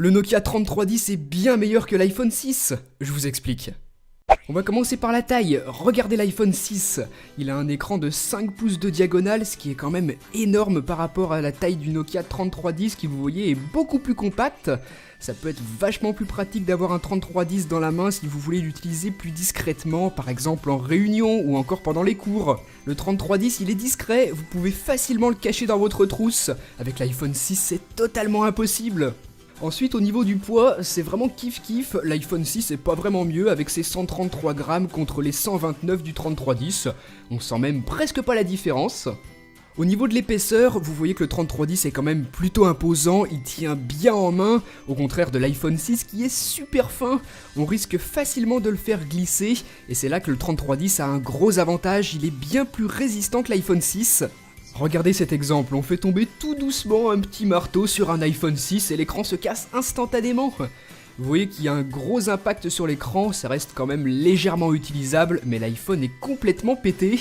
Le Nokia 3310 est bien meilleur que l'iPhone 6. Je vous explique. On va commencer par la taille. Regardez l'iPhone 6. Il a un écran de 5 pouces de diagonale, ce qui est quand même énorme par rapport à la taille du Nokia 3310 qui, vous voyez, est beaucoup plus compact. Ça peut être vachement plus pratique d'avoir un 3310 dans la main si vous voulez l'utiliser plus discrètement, par exemple en réunion ou encore pendant les cours. Le 3310 il est discret, vous pouvez facilement le cacher dans votre trousse. Avec l'iPhone 6 c'est totalement impossible. Ensuite au niveau du poids, c'est vraiment kiff-kiff, l'iPhone 6 est pas vraiment mieux avec ses 133 grammes contre les 129 du 3310, on sent même presque pas la différence. Au niveau de l'épaisseur, vous voyez que le 3310 est quand même plutôt imposant, il tient bien en main, au contraire de l'iPhone 6 qui est super fin, on risque facilement de le faire glisser, et c'est là que le 3310 a un gros avantage, il est bien plus résistant que l'iPhone 6. Regardez cet exemple, on fait tomber tout doucement un petit marteau sur un iPhone 6 et l'écran se casse instantanément. Vous voyez qu'il y a un gros impact sur l'écran, ça reste quand même légèrement utilisable, mais l'iPhone est complètement pété.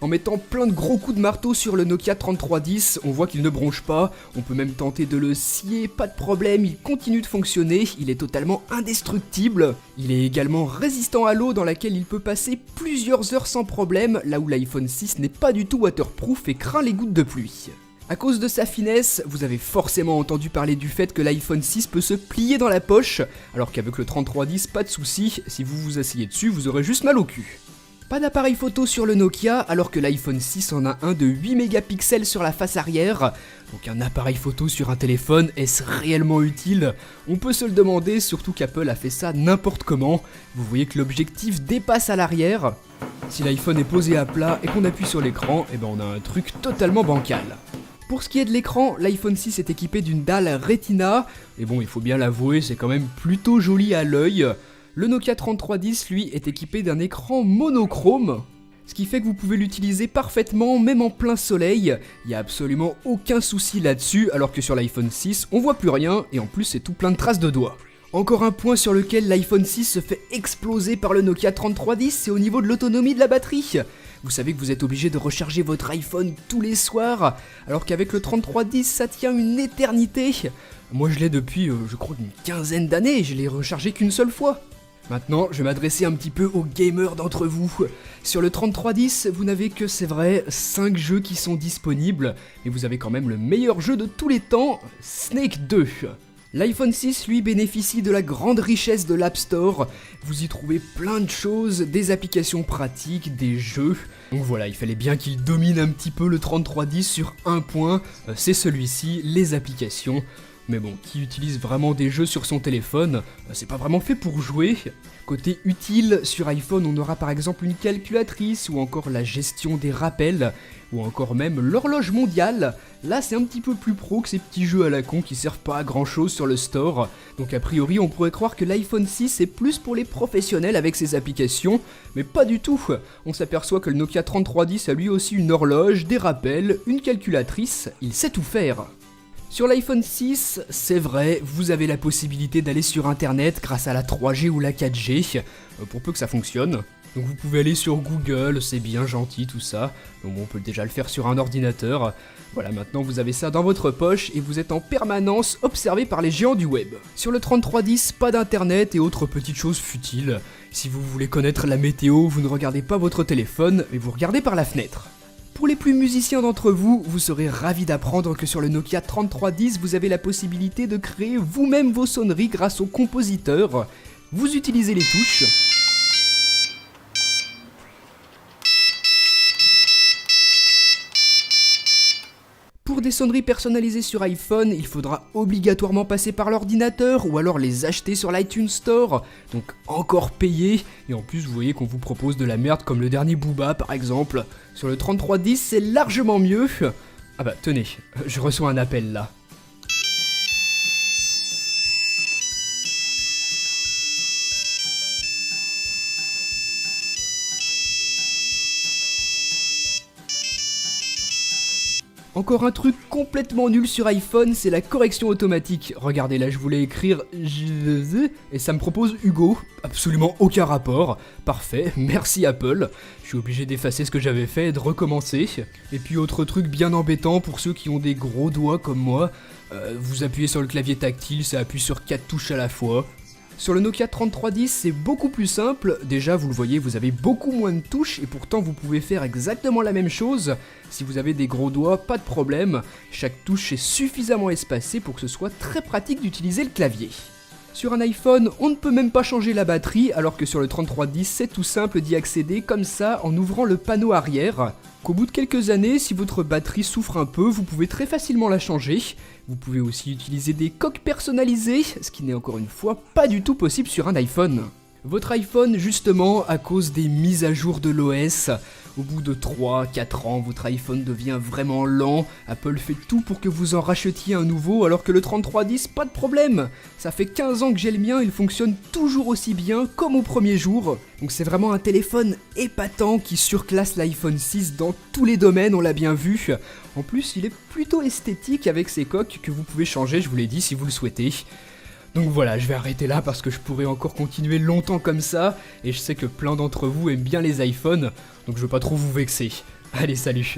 En mettant plein de gros coups de marteau sur le Nokia 3310, on voit qu'il ne bronche pas, on peut même tenter de le scier, pas de problème, il continue de fonctionner, il est totalement indestructible. Il est également résistant à l'eau dans laquelle il peut passer plusieurs heures sans problème, là où l'iPhone 6 n'est pas du tout waterproof et craint les gouttes de pluie. A cause de sa finesse, vous avez forcément entendu parler du fait que l'iPhone 6 peut se plier dans la poche, alors qu'avec le 3310, pas de souci, si vous vous asseyez dessus, vous aurez juste mal au cul. Pas d'appareil photo sur le Nokia, alors que l'iPhone 6 en a un de 8 mégapixels sur la face arrière. Donc un appareil photo sur un téléphone, est-ce réellement utile? On peut se le demander, surtout qu'Apple a fait ça n'importe comment. Vous voyez que l'objectif dépasse à l'arrière. Si l'iPhone est posé à plat et qu'on appuie sur l'écran, eh ben on a un truc totalement bancal. Pour ce qui est de l'écran, l'iPhone 6 est équipé d'une dalle Retina, et bon il faut bien l'avouer, c'est quand même plutôt joli à l'œil. Le Nokia 3310, lui, est équipé d'un écran monochrome, ce qui fait que vous pouvez l'utiliser parfaitement, même en plein soleil. Il n'y a absolument aucun souci là-dessus, alors que sur l'iPhone 6, on voit plus rien, et en plus c'est tout plein de traces de doigts. Encore un point sur lequel l'iPhone 6 se fait exploser par le Nokia 3310, c'est au niveau de l'autonomie de la batterie. Vous savez que vous êtes obligé de recharger votre iPhone tous les soirs, alors qu'avec le 3310, ça tient une éternité. Moi je l'ai depuis, je crois, une quinzaine d'années, et je l'ai rechargé qu'une seule fois. Maintenant, je vais m'adresser un petit peu aux gamers d'entre vous. Sur le 3310, vous n'avez que, c'est vrai, 5 jeux qui sont disponibles, mais vous avez quand même le meilleur jeu de tous les temps, Snake 2. L'iPhone 6, lui, bénéficie de la grande richesse de l'App Store. Vous y trouvez plein de choses, des applications pratiques, des jeux. Donc voilà, il fallait bien qu'il domine un petit peu le 3310 sur un point, c'est celui-ci, les applications. Mais bon, qui utilise vraiment des jeux sur son téléphone, c'est pas vraiment fait pour jouer. Côté utile, sur iPhone on aura par exemple une calculatrice, ou encore la gestion des rappels, ou encore même l'horloge mondiale. Là c'est un petit peu plus pro que ces petits jeux à la con qui servent pas à grand chose sur le store. Donc a priori on pourrait croire que l'iPhone 6 est plus pour les professionnels avec ses applications, mais pas du tout. On s'aperçoit que le Nokia 3310 a lui aussi une horloge, des rappels, une calculatrice, il sait tout faire. Sur l'iPhone 6, c'est vrai, vous avez la possibilité d'aller sur internet grâce à la 3G ou la 4G, pour peu que ça fonctionne. Donc vous pouvez aller sur Google, c'est bien gentil tout ça, donc bon, on peut déjà le faire sur un ordinateur. Voilà, maintenant vous avez ça dans votre poche et vous êtes en permanence observé par les géants du web. Sur le 3310, pas d'internet et autres petites choses futiles. Si vous voulez connaître la météo, vous ne regardez pas votre téléphone, mais vous regardez par la fenêtre. Pour les plus musiciens d'entre vous, vous serez ravis d'apprendre que sur le Nokia 3310, vous avez la possibilité de créer vous-même vos sonneries grâce au compositeur. Vous utilisez les touches. Pour des sonneries personnalisées sur iPhone, il faudra obligatoirement passer par l'ordinateur ou alors les acheter sur l'iTunes Store, donc encore payer, et en plus vous voyez qu'on vous propose de la merde comme le dernier Booba par exemple. Sur le 3310 c'est largement mieux. Ah bah tenez, je reçois un appel là. Encore un truc complètement nul sur iPhone, c'est la correction automatique. Regardez là, je voulais écrire et ça me propose Hugo. Absolument aucun rapport. Parfait, merci Apple. Je suis obligé d'effacer ce que j'avais fait et de recommencer. Et puis autre truc bien embêtant pour ceux qui ont des gros doigts comme moi, vous appuyez sur le clavier tactile, ça appuie sur 4 touches à la fois. Sur le Nokia 3310, c'est beaucoup plus simple. Déjà, vous le voyez, vous avez beaucoup moins de touches et pourtant vous pouvez faire exactement la même chose. Si vous avez des gros doigts, pas de problème. Chaque touche est suffisamment espacée pour que ce soit très pratique d'utiliser le clavier. Sur un iPhone, on ne peut même pas changer la batterie, alors que sur le 3310, c'est tout simple d'y accéder comme ça en ouvrant le panneau arrière. Qu'au bout de quelques années, si votre batterie souffre un peu, vous pouvez très facilement la changer. Vous pouvez aussi utiliser des coques personnalisées, ce qui n'est encore une fois pas du tout possible sur un iPhone. Votre iPhone, justement, à cause des mises à jour de l'OS, au bout de 3-4 ans, votre iPhone devient vraiment lent. Apple fait tout pour que vous en rachetiez un nouveau, alors que le 3310, pas de problème. Ça fait 15 ans que j'ai le mien, il fonctionne toujours aussi bien, comme au premier jour. Donc c'est vraiment un téléphone épatant qui surclasse l'iPhone 6 dans tous les domaines, on l'a bien vu. En plus, il est plutôt esthétique avec ses coques que vous pouvez changer, je vous l'ai dit, si vous le souhaitez. Donc voilà, je vais arrêter là parce que je pourrais encore continuer longtemps comme ça, et je sais que plein d'entre vous aiment bien les iPhones, donc je veux pas trop vous vexer. Allez, salut!